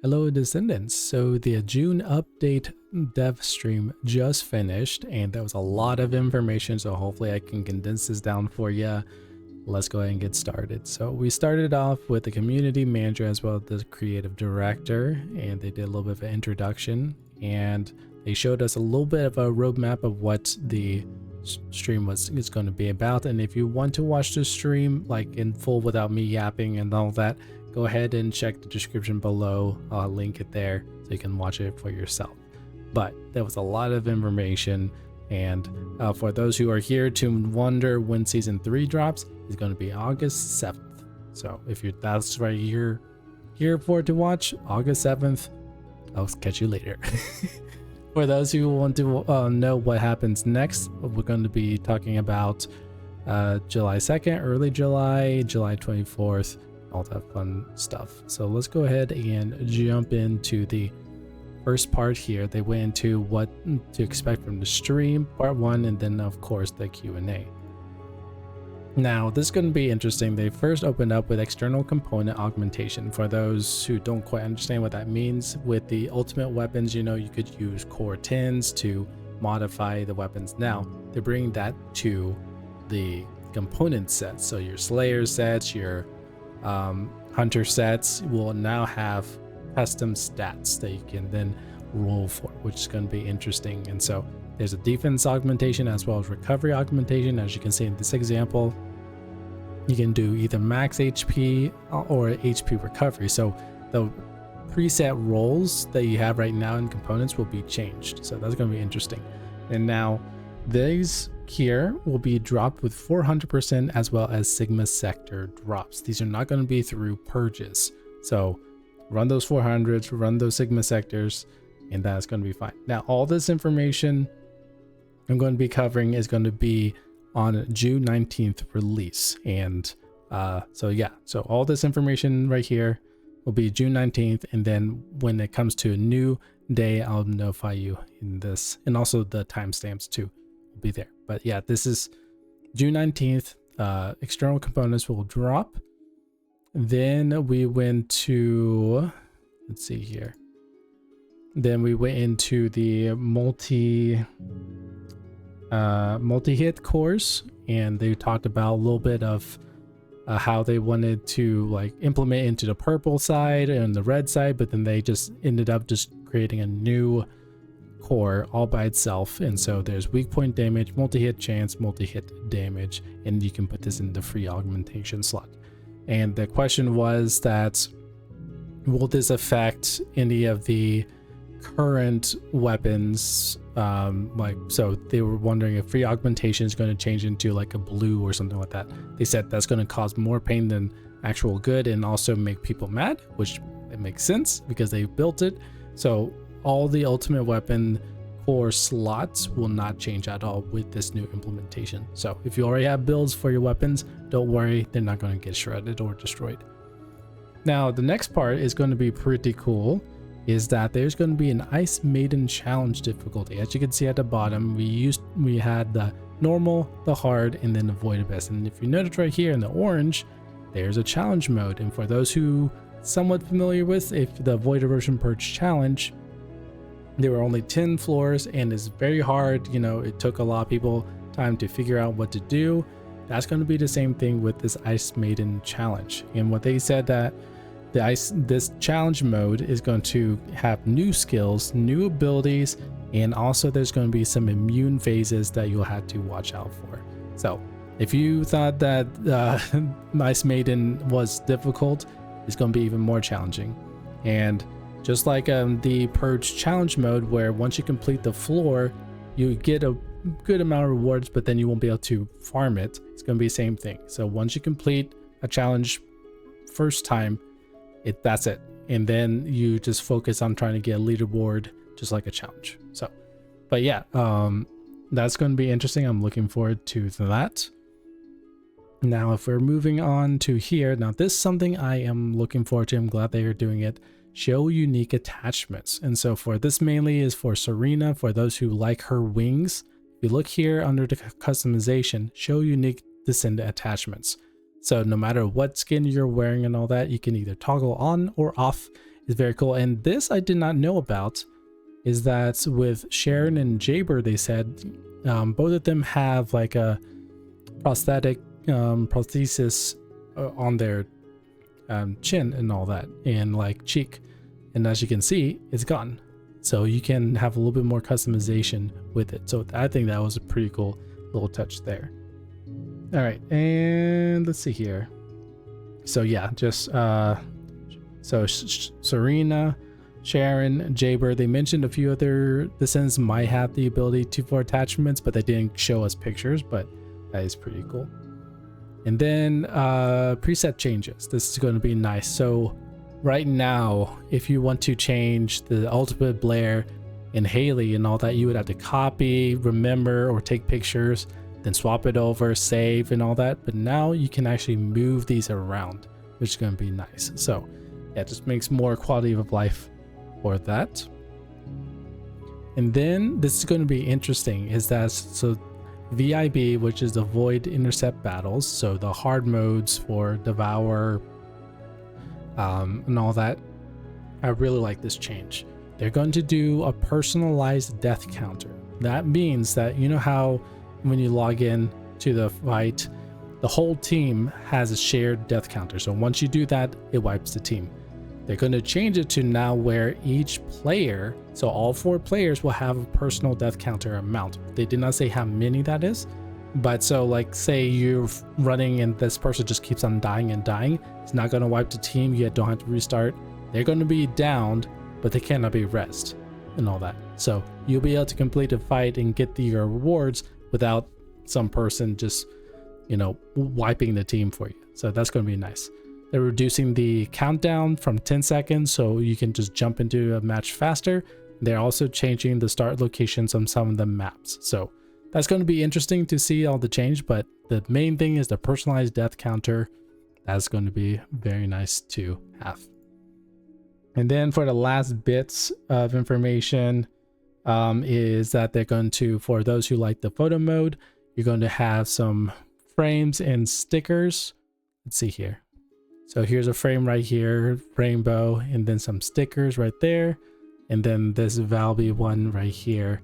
Hello Descendants, so the June update dev stream just finished and there was a lot of information, so hopefully I can condense this down for you. Let's go ahead and get started. So we started off with the community manager as well as the creative director, and they did a little bit of an introduction and they showed us a little bit of a roadmap of what the stream is going to be about. And if you want to watch the stream like in full without me yapping and all that, go ahead and check the description below. I'll link it there so you can watch it for yourself. But there was a lot of information, and for those who are here to wonder when season 3 drops, it's going to be August 7th. So if you're that's right here for it to watch, August 7th, I'll catch you later. For those who want to know what happens next, we're going to be talking about July 2nd, early July, July 24th, all that fun stuff. So let's go ahead and jump into the first part here. They went into what to expect from the stream, part 1, and then of course the Q&A. Now this is going to be interesting. They first opened up with external component augmentation. For those who don't quite understand what that means, with the ultimate weapons, you know, you could use core 10s to modify the weapons. Now they're bringing that to the component sets. So your Slayer sets, your hunter sets will now have custom stats that you can then roll for, which is going to be interesting. And so there's a defense augmentation as well as recovery augmentation. As you can see in this example, you can do either max HP or HP recovery. So the preset rolls that you have right now in components will be changed. So that's going to be interesting. And now these here will be dropped with 400% as well as Sigma sector drops. These are not going to be through purges. So run those 400s, run those Sigma sectors, and that's going to be fine. Now, all this information I'm going to be covering is going to be on June 19th release. And so yeah, so all this information right here will be June 19th. And then when it comes to a new day, I'll notify you in this, and also the timestamps too will be there. But yeah, this is June 19th. External components will drop. Then we went to, let's see here. Then we went into the multi-hit course, and they talked about a little bit of how they wanted to like implement into the purple side and the red side, but then they just ended up just creating a new core all by itself. And so there's weak point damage, multi-hit chance, multi-hit damage, and you can put this in the free augmentation slot. And the question was that, will this affect any of the current weapons? So they were wondering if free augmentation is going to change into like a blue or something like that. They said that's going to cause more pain than actual good and also make people mad, which it makes sense because they built it. So all the ultimate weapon core slots will not change at all with this new implementation. So if you already have builds for your weapons, don't worry, they're not going to get shredded or destroyed. Now the next part is going to be pretty cool, is that there's going to be an Ice Maiden challenge difficulty. As you can see at the bottom, we had the normal, the hard, and then the void abyss. And if you notice right here in the orange, there's a challenge mode. And for those who somewhat familiar with, if the void erosion purge challenge, there were only 10 floors and it's very hard. You know, it took a lot of people time to figure out what to do. That's going to be the same thing with this Ice Maiden challenge. And what they said that this challenge mode is going to have new skills, new abilities, and also there's going to be some immune phases that you'll have to watch out for. So if you thought that Ice Maiden was difficult, it's going to be even more challenging. And just like the Purge challenge mode, where once you complete the floor, you get a good amount of rewards, but then you won't be able to farm it. It's going to be the same thing. So once you complete a challenge first time, that's it. And then you just focus on trying to get a leaderboard, just like a challenge. So, but yeah, that's going to be interesting. I'm looking forward to that. Now, if we're moving on to here, now this is something I am looking forward to. I'm glad they are doing it. Show unique attachments. And so for this mainly is for Serena, for those who like her wings. If you look here under the customization, show unique descendant attachments. So no matter what skin you're wearing and all that, you can either toggle on or off. is very cool. And this I did not know about, is that with Sharon and Jaber, they said both of them have like a prosthesis on their chin and all that, and like cheek, and as you can see, it's gone. So you can have a little bit more customization with it. So I think that was a pretty cool little touch there. All right, and let's see here. So yeah, just Serena, Sharon, Jaber, they mentioned a few other descendants might have the ability for attachments, but they didn't show us pictures, but that is pretty cool. And then preset changes. This is going to be nice. So right now, if you want to change the ultimate Blair and Haley and all that, you would have to copy, remember, or take pictures, then swap it over, save, and all that. But now you can actually move these around, which is going to be nice. So yeah, it just makes more quality of life for that. And then this is going to be interesting, is that so VIB, which is the Void Intercept battles, so the hard modes for Devour and all that, I really like this change. They're going to do a personalized death counter. That means that, you know how when you log in to the fight, the whole team has a shared death counter. So once you do that, it wipes the team. They're going to change it to now where each player, so all 4 players, will have a personal death counter amount. They did not say how many that is, but so like say you're running and this person just keeps on dying and dying, it's not going to wipe the team, you don't have to restart. They're going to be downed, but they cannot be rest and all that. So you'll be able to complete a fight and get your rewards without some person just, you know, wiping the team for you. So that's going to be nice. They're reducing the countdown from 10 seconds so you can just jump into a match faster. They're also changing the start locations on some of the maps. So that's going to be interesting to see all the change, but the main thing is the personalized death counter. That's going to be very nice to have. And then for the last bits of information is that they're going to, for those who like the photo mode, you're going to have some frames and stickers. Let's see here. So here's a frame right here, rainbow, and then some stickers right there. And then this Valby one right here,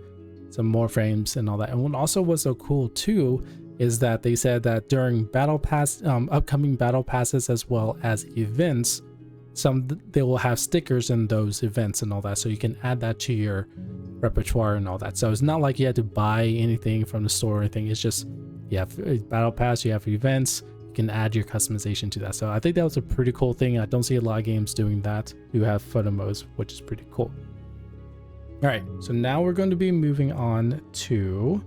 some more frames and all that. And what also was so cool too, is that they said that during battle pass, upcoming battle passes, as well as events, they will have stickers in those events and all that. So you can add that to your repertoire and all that. So it's not like you have to buy anything from the store or anything. It's just, you have a battle pass, you have events, can add your customization to that. So I think that was a pretty cool thing. I don't see a lot of games doing that who have photo modes, which is pretty cool. All right, so now we're going to be moving on to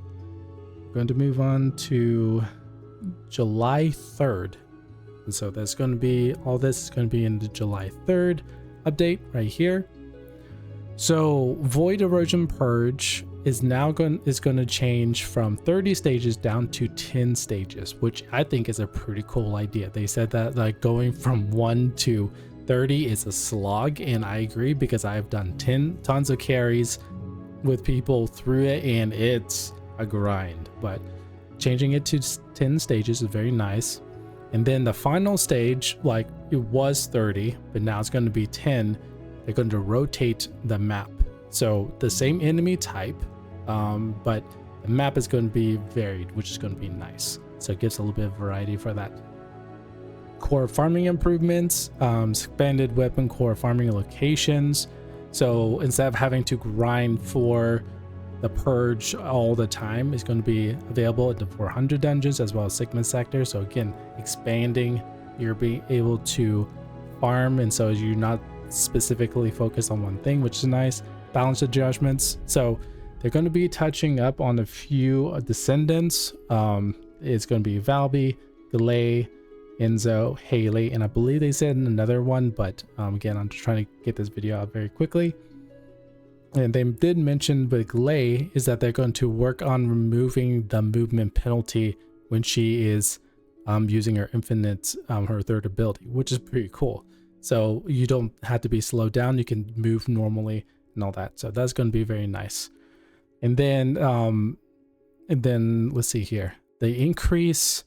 July 3rd. And so that's going to be, all this is going to be in the July 3rd update right here. So Void Erosion Purge is now going to change from 30 stages down to 10 stages, which I think is a pretty cool idea. They said that like going from 1 to 30 is a slog, and I agree, because I've done tons of carries with people through it and it's a grind, but changing it to 10 stages is very nice. And then the final stage, like it was 30, but now it's going to be 10. They're going to rotate the map. So the same enemy type, but the map is going to be varied, which is going to be nice. So it gives a little bit of variety for that. Core farming improvements, expanded weapon core farming locations. So instead of having to grind for the purge all the time, it's going to be available at the 400 dungeons as well as Sigma sector. So again, expanding, you're being able to farm, and so you're not specifically focused on one thing, which is nice. Balance adjustments. So they're going to be touching up on a few descendants. It's going to be Valby, Delay, Enzo, Haley, and I believe they said another one, but again, I'm just trying to get this video out very quickly. And they did mention with Glay is that they're going to work on removing the movement penalty when she is using her infinite, her third ability, which is pretty cool. So you don't have to be slowed down, you can move normally and all that. So that's going to be very nice. And then let's see here. They increase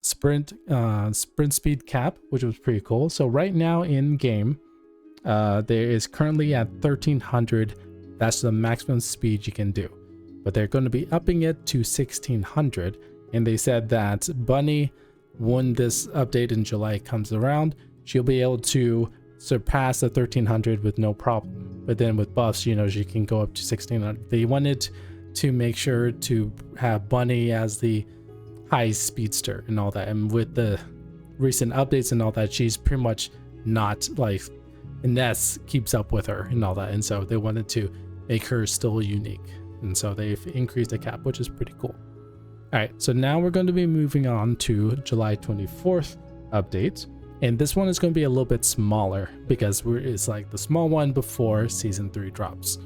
sprint speed cap, which was pretty cool. So right now in game, there is currently at 1300. That's the maximum speed you can do, but they're going to be upping it to 1600. And they said that Bunny, when this update in July comes around, she'll be able to surpass the 1300 with no problem. But then with buffs, you know, she can go up to 1600. They wanted to make sure to have Bunny as the high speedster and all that. And with the recent updates and all that, she's pretty much not like Ness keeps up with her and all that. And so they wanted to make her still unique. And so they've increased the cap, which is pretty cool. All right, so now we're going to be moving on to July 24th update. And this one is going to be a little bit smaller because it's like the small one before season 3 drops.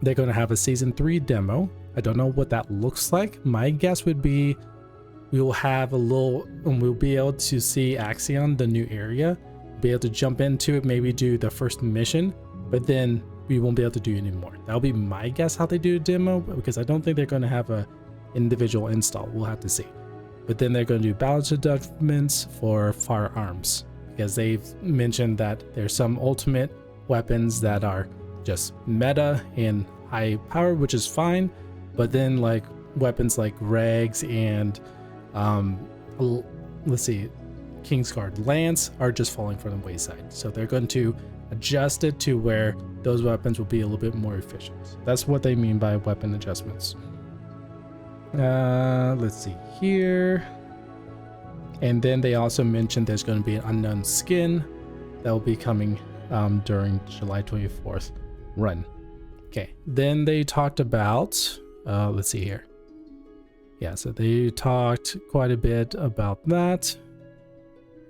They're going to have a season 3 demo. I don't know what that looks like. My guess would be we will have a little, and we'll be able to see Axion, the new area, be able to jump into it, maybe do the first mission, but then we won't be able to do any more. That'll be my guess how they do a demo, because I don't think they're going to have a individual install. We'll have to see. But then they're going to do balance adjustments for firearms, because they've mentioned that there's some ultimate weapons that are just meta and high power, which is fine, but then like weapons like Regs and let's see, Kingsguard Lance are just falling from the wayside. So they're going to adjust it to where those weapons will be a little bit more efficient. That's what they mean by weapon adjustments. Let's see here. And then they also mentioned there's going to be an unknown skin that will be coming during July 24th run. Okay, then they talked about, let's see here. Yeah, so they talked quite a bit about that.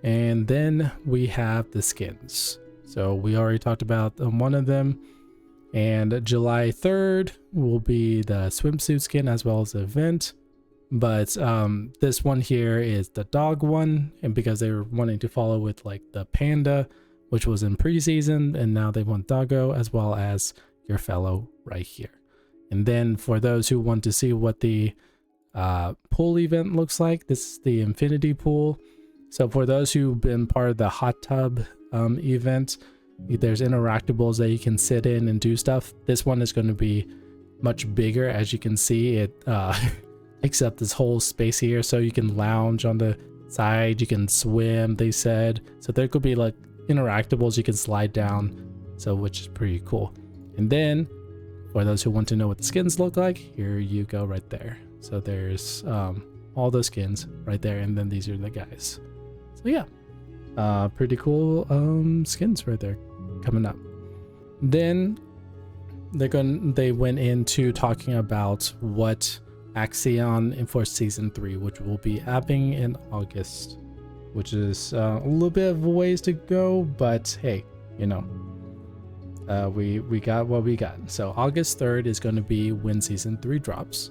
And then we have the skins. So we already talked about one of them. And July 3rd will be the swimsuit skin as well as the event. But this one here is the dog one. And because they were wanting to follow with like the panda, which was in preseason, and now they want doggo as well as your fellow right here. And then for those who want to see what the pool event looks like, this is the infinity pool. So for those who've been part of the hot tub event, there's interactables that you can sit in and do stuff. This one is going to be much bigger. As you can see, it takes up this whole space here, so you can lounge on the side, you can swim, they said. So there could be like interactables you can slide down, so which is pretty cool. And then for those who want to know what the skins look like, here you go right there. So there's all those skins right there, and then these are the guys. So yeah, pretty cool skins right there coming up. Then they went into talking about what Axion for season 3, which will be apping in August, which is a little bit of a ways to go, but hey, you know, we got what we got. So August 3rd is going to be when season 3 drops.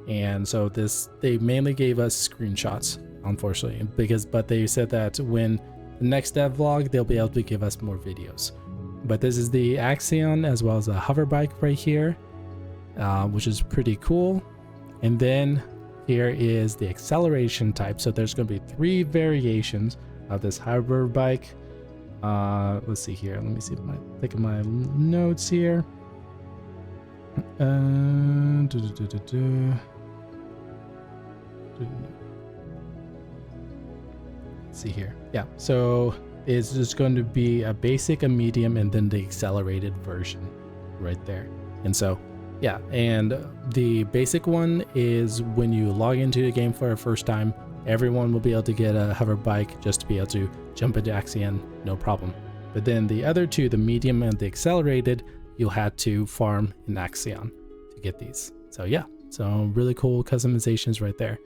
And so they mainly gave us screenshots, unfortunately, but they said that when the next dev vlog, they'll be able to give us more videos. But this is the Axion as well as a Hoverbike right here, which is pretty cool. And then here is the acceleration type. So there's going to be 3 variations of this Hoverbike. Let's see here. Let me see if I take my notes here. Let's see here. Yeah, so it's just going to be a basic, a medium, and then the accelerated version right there. And so yeah, and the basic one is when you log into the game for the first time, everyone will be able to get a Hoverbike just to be able to jump into Axion, no problem. But then the other 2, the medium and the accelerated, you'll have to farm in Axion to get these. So yeah, so really cool customizations right there.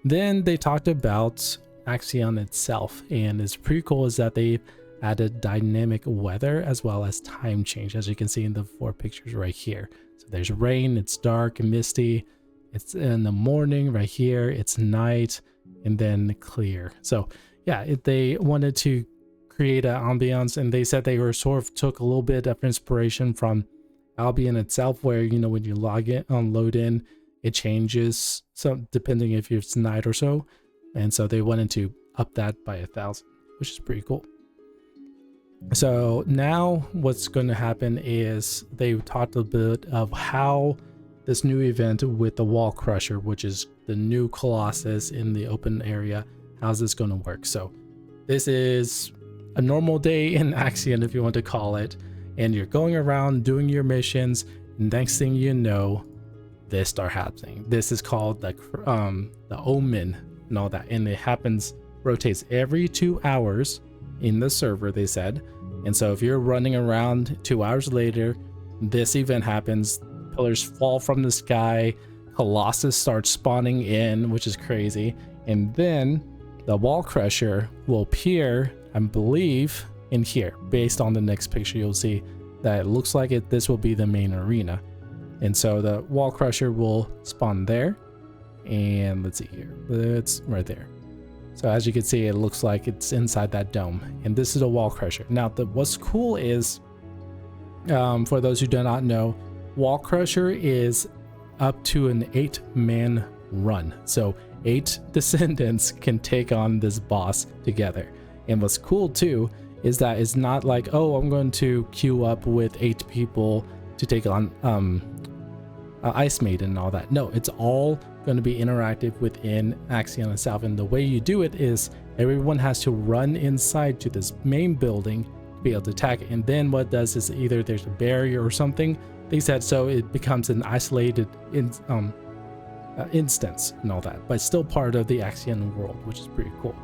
Then they talked about Axion itself, and it's pretty cool is that they added dynamic weather as well as time change, as you can see in the 4 pictures right here. So there's rain, it's dark and misty, it's in the morning right here, it's night, and then clear. So yeah, they wanted to create an ambiance, and they said they were sort of took a little bit of inspiration from Albion itself, where, you know, when you log in, load in, it changes, so depending if it's night or so. And so they wanted to up that by 1,000, which is pretty cool. So now what's going to happen is they talked a bit of how this new event with the Wall Crusher, which is the new Colossus in the open area, how's this going to work? So this is a normal day in Axion, if you want to call it, and you're going around doing your missions, and next thing you know, this start happening. This is called the Omen and all that, and it happens, rotates every 2 hours in the server, they said. And so if you're running around 2 hours later, this event happens, pillars fall from the sky, Colossus starts spawning in, which is crazy, and then the Wall Crusher will appear, I believe, in here. Based on the next picture, you'll see that it looks like this will be the main arena. And so the Wall Crusher will spawn there, and let's see here, it's right there. So as you can see, it looks like it's inside that dome, and this is a Wall Crusher. Now, what's cool is, for those who do not know, Wall Crusher is up to an 8-man run. So 8 descendants can take on this boss together. And what's cool too is that it's not like, oh, I'm going to queue up with 8 people to take on Ice Maiden and all that. No, it's all going to be interactive within Axion itself, and the way you do it is everyone has to run inside to this main building to be able to attack it. And then what it does is either there's a barrier or something, they said, so it becomes an isolated instance and all that, but still part of the Axion world, which is pretty cool.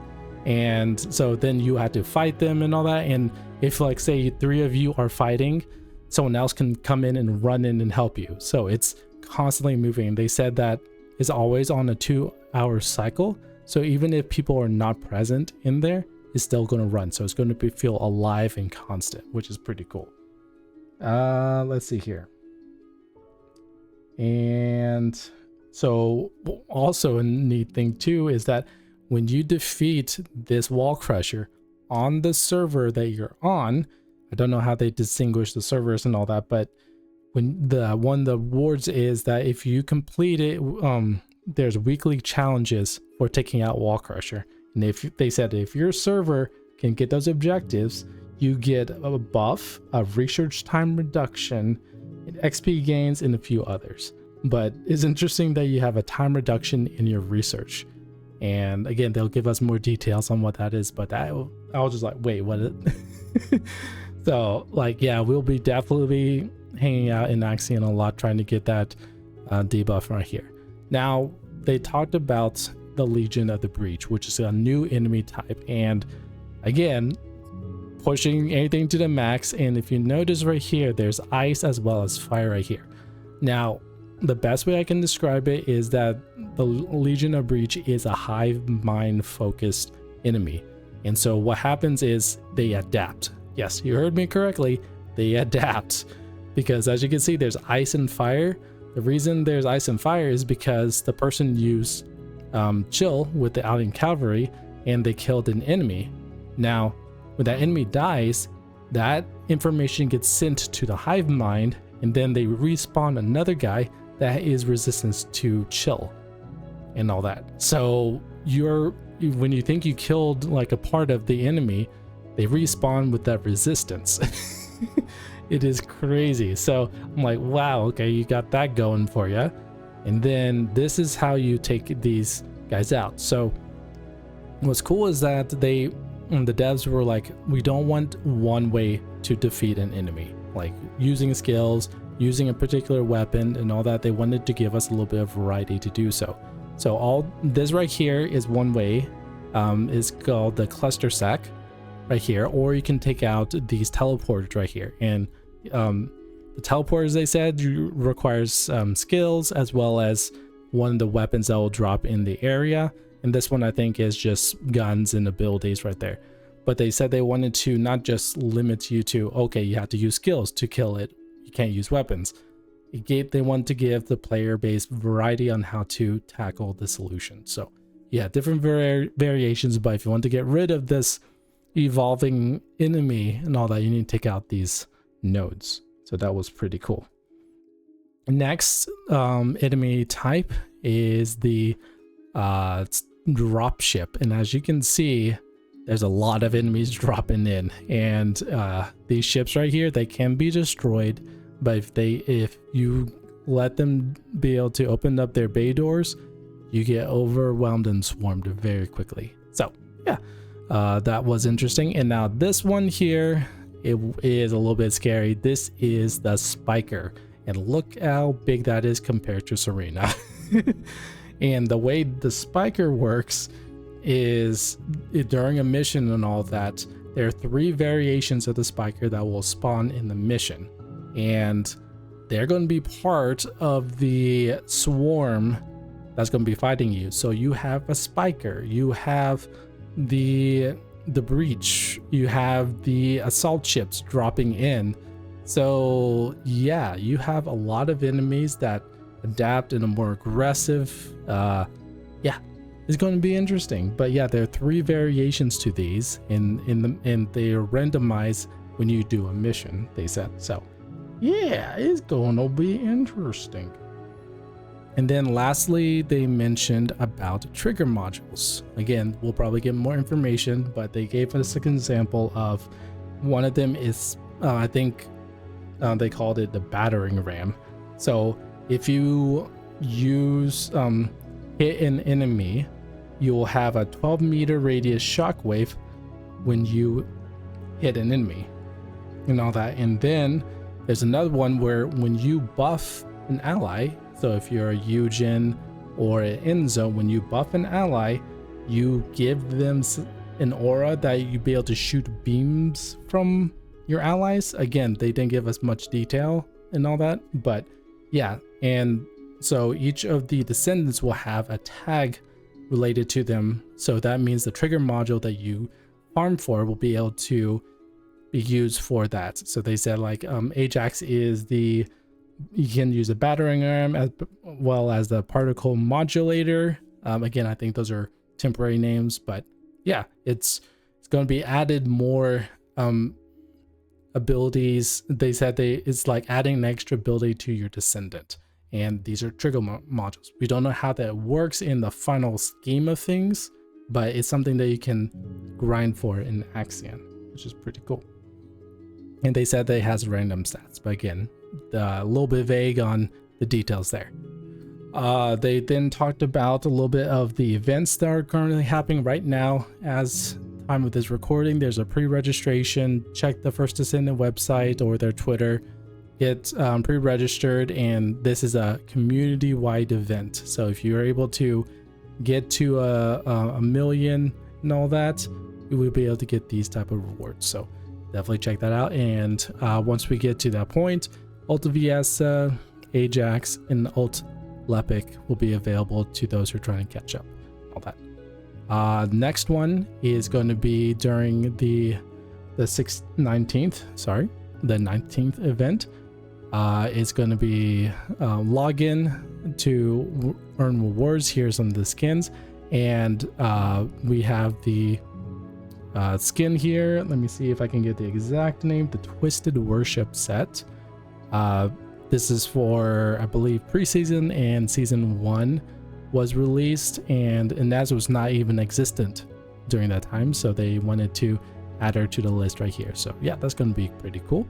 And so then you have to fight them and all that, and if, like, say 3 of you are fighting, someone else can come in and run in and help you. So it's constantly moving. They said that is always on a 2-hour cycle, so even if people are not present in there, it's still going to run. So it's going to feel alive and constant, which is pretty cool. Let's see here. And so also a neat thing too is that when you defeat this Wall Crusher on the server that you're on, I don't know how they distinguish the servers and all that, but when one of the rewards is that if you complete it, there's weekly challenges for taking out Wall Crusher. And if they said if your server can get those objectives, you get a buff, a research time reduction, XP gains, and a few others. But it's interesting that you have a time reduction in your research. And again, they'll give us more details on what that is, but I was just like, wait, what is it? So, like, yeah, we'll be definitely hanging out in Axion a lot, trying to get that debuff right here. Now, they talked about the Legion of the Breach, which is a new enemy type, and again, pushing anything to the max. And if you notice right here, there's ice as well as fire right here. Now, the best way I can describe it is that the Legion of Breach is a hive mind focused enemy, and so what happens is they adapt. Yes, you heard me correctly, they adapt, because as you can see, there's ice and fire. The reason there's ice and fire is because the person used chill with the Alien Cavalry and they killed an enemy. Now when that enemy dies, that information gets sent to the hive mind, and then they respawn another guy that is resistance to chill and all that. So when you think you killed like a part of the enemy, they respawn with that resistance. It is crazy. So I'm like, wow, okay, you got that going for you. And then this is how you take these guys out. So what's cool is that the devs were like, we don't want one way to defeat an enemy, like using skills, using a particular weapon and all that. They wanted to give us a little bit of variety to do so. So all this right here is one way. It's called the cluster sack right here, or you can take out these teleporters right here. And the teleporters, they said, requires skills as well as one of the weapons that will drop in the area. And this one I think is just guns and abilities right there. But they said they wanted to not just limit you to, okay, you have to use skills to kill it, you can't use weapons. They want to give the player base variety on how to tackle the solution. So yeah, different variations, but if you want to get rid of this evolving enemy and all that, you need to take out these nodes. So that was pretty cool. Next enemy type is the dropship, and as you can see, there's a lot of enemies dropping in, and these ships right here, they can be destroyed, but if you let them be able to open up their bay doors, you get overwhelmed and swarmed very quickly. So yeah, that was interesting. And now this one here, it is a little bit scary. This is the Spiker, and look how big that is compared to Serena. And the way the Spiker works is during a mission and all that, there are 3 variations of the Spiker that will spawn in the mission, and they're going to be part of the swarm that's going to be fighting you. So you have a Spiker, you have the breach, you have the assault ships dropping in. So yeah, you have a lot of enemies that adapt in a more aggressive, yeah, it's going to be interesting. But yeah, there are 3 variations to these, and they are randomized when you do a mission, they said. So yeah, it's going to be interesting. And then lastly, they mentioned about trigger modules. Again, we'll probably get more information, but they gave us an example of one of them is, I think they called it the battering ram. So if you use hit an enemy, you will have a 12-meter radius shockwave when you hit an enemy and all that. And then there's another one where when you buff an ally, so if you're a Eugen or an Enzo, when you buff an ally, you give them an aura that you'll be able to shoot beams from your allies. Again, they didn't give us much detail and all that, but yeah. And so each of the descendants will have a tag related to them. So that means the trigger module that you farm for will be able to be used for that. So they said like Ajax is you can use a battering ram as well as the particle modulator. Again, I think those are temporary names, but yeah, it's going to be added more abilities. They said it's like adding an extra ability to your descendant, and these are trigger modules. We don't know how that works in the final scheme of things, but it's something that you can grind for in Axion, which is pretty cool. And they said that it has random stats, but again, a little bit vague on the details there. They then talked about a little bit of the events that are currently happening right now. As time of this recording, there's a pre-registration. Check the First Descendant website or their Twitter. Get pre-registered, and this is a community-wide event. So if you're able to get to a million and all that, you will be able to get these type of rewards. So definitely check that out. And once we get to that point, Ulta Viesa, Ajax, and Ult Lepic will be available to those who are trying to catch up. All that. Next one is going to be during the 19th event. It's going to be login to earn rewards. Here's some of the skins, and we have the skin here. Let me see if I can get the exact name. The Twisted Worship set. This is for, I believe, preseason and season 1 was released, and Inaz was not even existent during that time, so they wanted to add her to the list right here. So yeah, that's going to be pretty cool.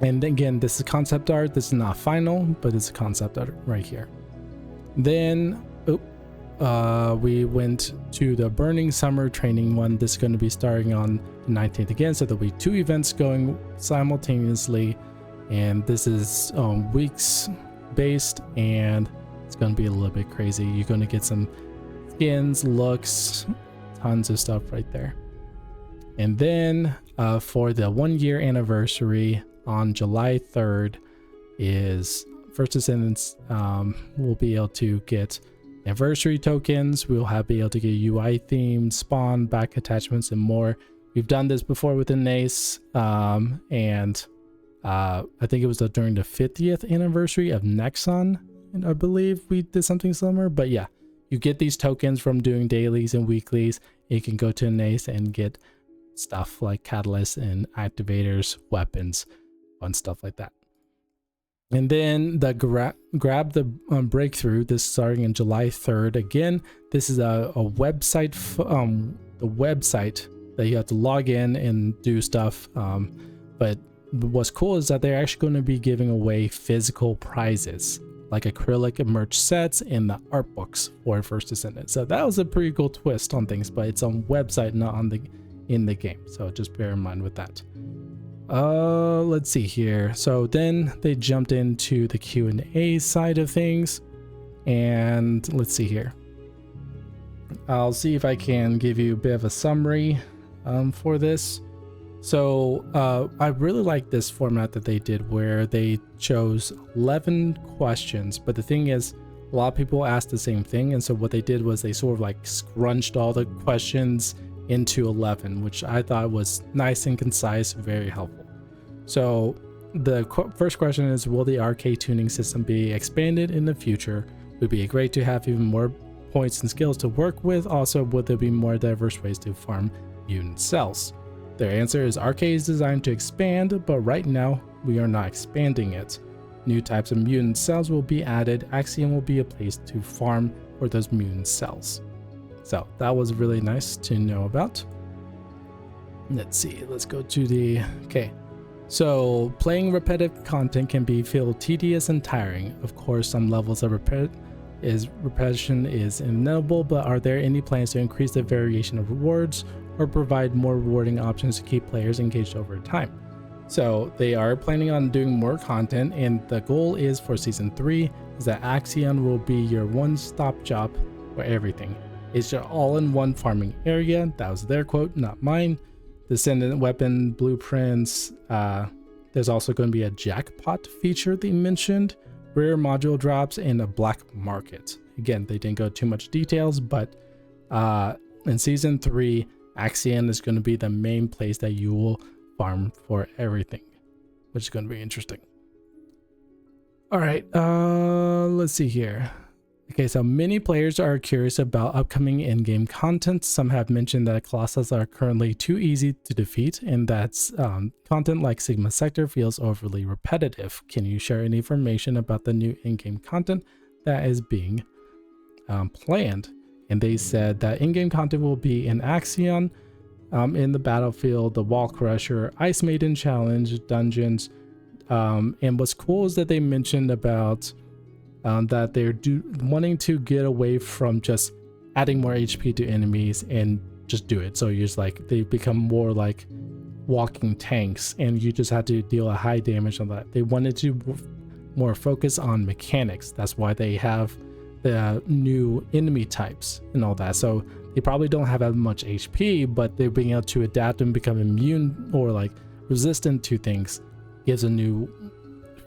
And again, this is concept art. This is not final, but it's a concept art right here. Then we went to the Burning Summer training one. This is going to be starting on the 19th again, so there'll be 2 events going simultaneously, and this is weeks based, and it's going to be a little bit crazy. You're going to get some skins, looks, tons of stuff right there. And then for the 1-year anniversary on July 3rd is First Descendants. We'll be able to get anniversary tokens. We'll be able to get UI themed spawn, back attachments, and more. We've done this before with Inace, and I think it was during the 50th anniversary of Nexon, and I believe we did something similar. But yeah, you get these tokens from doing dailies and weeklies. You can go to Inace and get stuff like catalysts and activators, weapons, fun stuff like that. And then the grab the breakthrough, this starting in July 3rd. Again, this is a website, the website that you have to log in and do stuff. But what's cool is that they're actually going to be giving away physical prizes like acrylic merch sets and the art books for First Descendant. So that was a pretty cool twist on things, but it's on website, not on in the game. So just bear in mind with that. Let's see here. So then they jumped into the Q&A side of things, and let's see here. I'll see if I can give you a bit of a summary for this. So I really like this format that they did where they chose 11 questions, but the thing is a lot of people asked the same thing, and so what they did was they sort of like scrunched all the questions into 11, which I thought was nice and concise, very helpful. So the first question is, will the arcade tuning system be expanded in the future? It would be great to have even more points and skills to work with. Also, would there be more diverse ways to farm mutant cells? Their answer is arcade is designed to expand, but right now we are not expanding it. New types of mutant cells will be added. Axiom will be a place to farm for those mutant cells. So that was really nice to know about. Let's see, let's go to the, okay. So playing repetitive content can feel tedious and tiring. Of course, some levels of repetition is inevitable, but are there any plans to increase the variation of rewards or provide more rewarding options to keep players engaged over time? So they are planning on doing more content, and the goal is for season 3 is that Axion will be your one-stop shop for everything. It's your all-in-one farming area. That was their quote, not mine. Descendant weapon blueprints. There's also going to be a jackpot feature they mentioned, rare module drops, and a black market. Again, they didn't go too much details, but in season 3, Axion is going to be the main place that you will farm for everything, which is going to be interesting. All right, let's see here. Okay, so many players are curious about upcoming in-game content. Some have mentioned that Colossus are currently too easy to defeat, and that content like Sigma Sector feels overly repetitive. Can you share any information about the new in-game content that is being planned? And they said that in-game content will be in Axion, in the battlefield, the Wall Crusher, Ice Maiden Challenge, dungeons. And what's cool is that they mentioned about that they're wanting to get away from just adding more HP to enemies and just do it. So you're just like, they become more like walking tanks and you just have to deal a high damage on that. They wanted to more focus on mechanics. That's why they have the new enemy types and all that. So they probably don't have as much HP, but they're being able to adapt and become immune or like resistant to things gives a new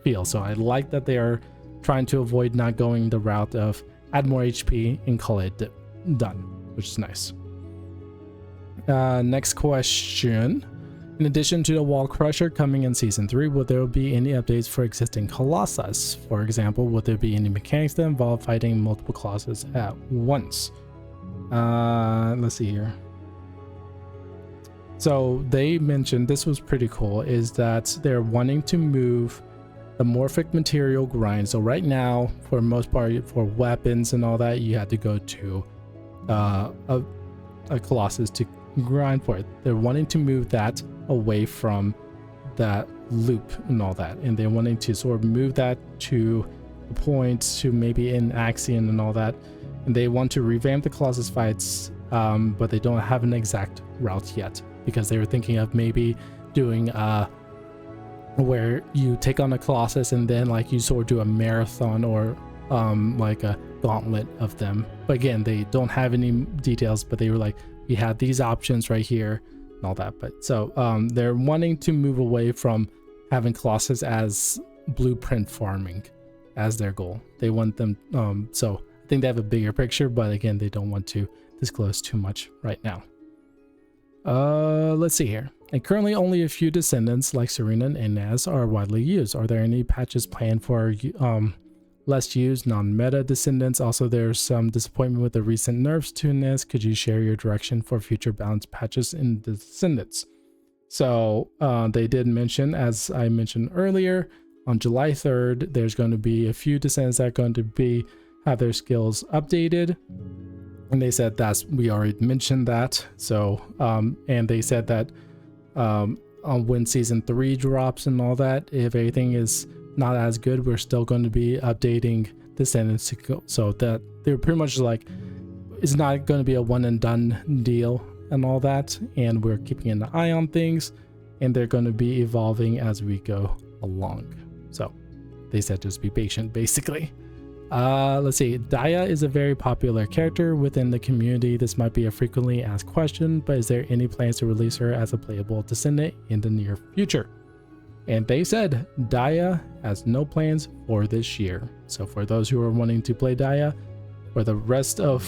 feel. So I like that they are trying to avoid not going the route of add more HP and call it done, which is nice. Next question. In addition to the Wall Crusher coming in Season 3, will there be any updates for existing Colossus? For example, will there be any mechanics that involve fighting multiple Colossus at once? Let's see here. So they mentioned, this was pretty cool, is that they're wanting to move the morphic material grind. So right now, for the most part, for weapons and all that, you had to go to a Colossus to grind for it. They're wanting to move that away from that loop and all that, and they're wanting to sort of move that to the point to maybe in Axion and all that, and they want to revamp the Colossus fights, but they don't have an exact route yet, because they were thinking of maybe doing where you take on a Colossus and then like you sort of do a marathon or like a gauntlet of them. But again, they don't have any details, but they were like, we have these options right here and all that. But so they're wanting to move away from having Colossus as blueprint farming as their goal. They want them, so I think they have a bigger picture, but again, they don't want to disclose too much right now. Let's see here. And currently only a few descendants like Serena and Naz are widely used. Are there any patches planned for less used non-meta descendants? Also, there's some disappointment with the recent nerfs to Naz. Could you share your direction for future balanced patches in descendants? So they did mention, as I mentioned earlier, on July 3rd, there's going to be a few descendants that are going to have their skills updated. And they said we already mentioned that. So, and they said that when season 3 drops and all that, if everything is not as good, we're still going to be updating descendants so that they're pretty much like, it's not going to be a one and done deal and all that. And we're keeping an eye on things, and they're going to be evolving as we go along. So they said just be patient, basically. Let's see. Daya is a very popular character within the community. This might be a frequently asked question, but is there any plans to release her as a playable descendant in the near future? And they said Daya has no plans for this year. So for those who are wanting to play Daya for the rest of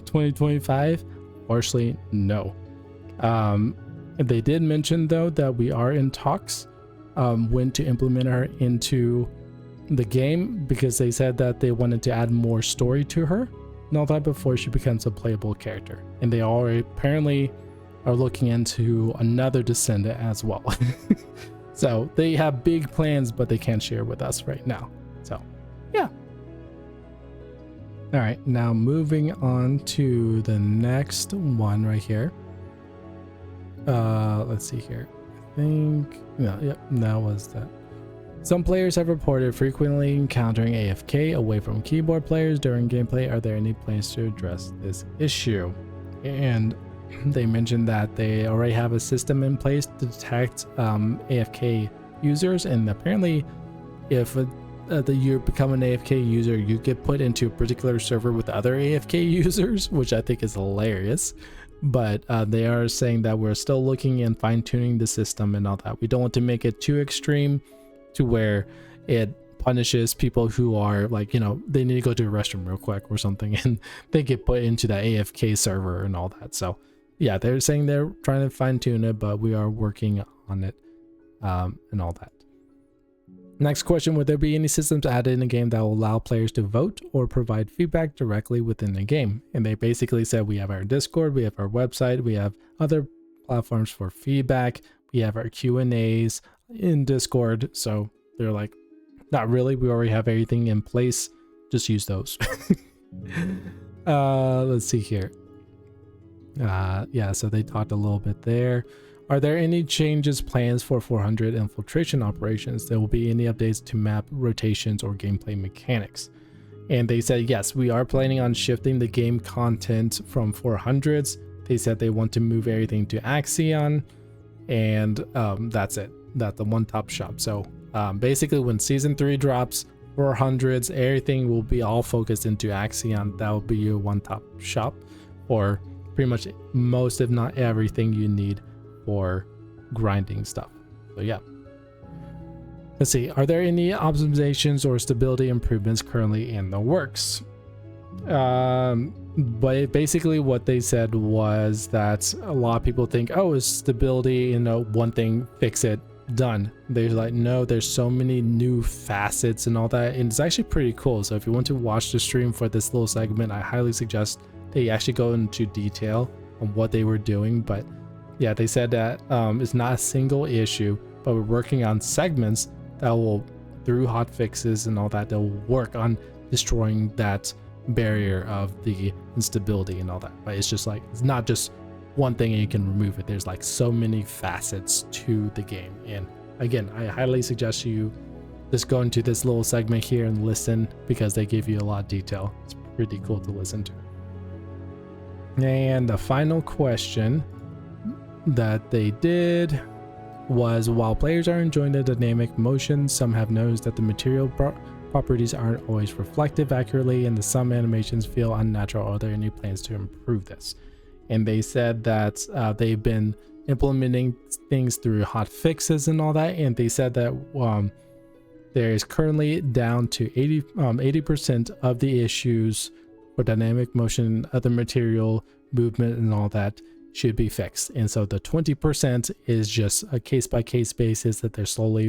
2025, partially no. They did mention though that we are in talks when to implement her into the game, because they said that they wanted to add more story to her and all that before she becomes a playable character. And they already apparently are looking into another descendant as well. So they have big plans, but they can't share with us right now. So yeah. All right, now moving on to the next one right here. Let's see here. I think that was that. Some players have reported frequently encountering AFK away from keyboard players during gameplay. Are there any plans to address this issue? And they mentioned that they already have a system in place to detect AFK users, and apparently if you become an AFK user, you get put into a particular server with other AFK users, which I think is hilarious. But they are saying that we're still looking and fine-tuning the system and all that. We don't want to make it too extreme to where it punishes people who are like, you know, they need to go to a restroom real quick or something, and they get put into that AFK server and all that. So yeah, they're saying they're trying to fine-tune it, but we are working on it and all that. Next question, would there be any systems added in the game that will allow players to vote or provide feedback directly within the game? And they basically said we have our Discord, we have our website, we have other platforms for feedback, we have our Q&As in Discord. So they're like, not really, we already have everything in place, just use those. Let's see here. Yeah, so they talked a little bit there. Are there any changes plans for 400 infiltration operations? There will be any updates to map rotations or gameplay mechanics? And they said yes, we are planning on shifting the game content from 400s. They said they want to move everything to Axion, and that's it. That's the one top shop. So basically when season 3 drops, 400s, everything will be all focused into Axion. That will be your one top shop for pretty much most, if not everything you need for grinding stuff. So yeah. Let's see, are there any optimizations or stability improvements currently in the works? But basically what they said was that a lot of people think, oh, it's stability, you know, one thing, fix it, done. They're like, no, there's so many new facets and all that, and it's actually pretty cool. So if you want to watch the stream for this little segment, I highly suggest they actually go into detail on what they were doing. But yeah, they said that it's not a single issue, but we're working on segments that will, through hot fixes and all that, they'll work on destroying that barrier of the instability and all that. But it's just like, it's not just one thing and you can remove it. There's like so many facets to the game. And again, I highly suggest you just go into this little segment here and listen, because they give you a lot of detail. It's pretty cool to listen to. And the final question that they did was, while players are enjoying the dynamic motion, some have noticed that the material properties aren't always reflective accurately, and some animations feel unnatural. Are there any plans to improve this? And they said that they've been implementing things through hot fixes and all that, and they said that there is currently down to 80% of the issues for dynamic motion, other material movement and all that should be fixed. And so the 20% is just a case-by-case basis that they're slowly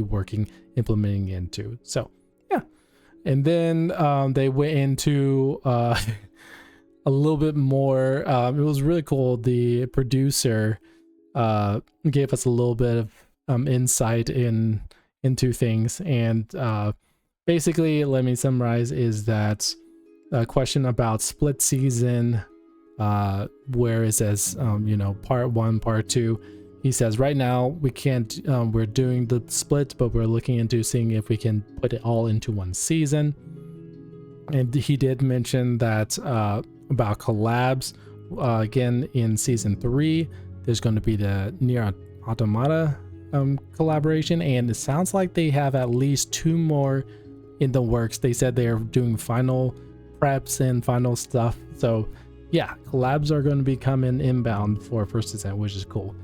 implementing into. So yeah. And then they went into a little bit more. It was really cool. The producer gave us a little bit of insight into things. And basically, let me summarize, is that a question about split season, where it says, you know, part 1, part 2. He says right now we can't, we're doing the split, but we're looking into seeing if we can put it all into one season. And he did mention that about collabs. Again, in season 3, there's going to be the Nier Automata collaboration, and it sounds like they have at least 2 more in the works. They said they're doing final preps and final stuff. So yeah, collabs are going to be coming inbound for First Descent, which is cool.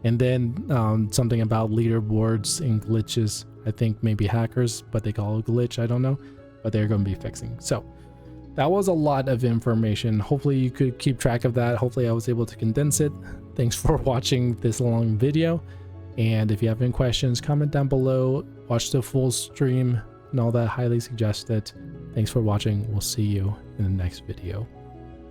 And then something about leaderboards and glitches. I think maybe hackers, but they call it glitch, I don't know, but they're going to be fixing. So that was a lot of information. Hopefully you could keep track of that. Hopefully I was able to condense it. Thanks for watching this long video. And if you have any questions, comment down below. Watch the full stream and all that, highly suggest it. Thanks for watching. We'll see you in the next video.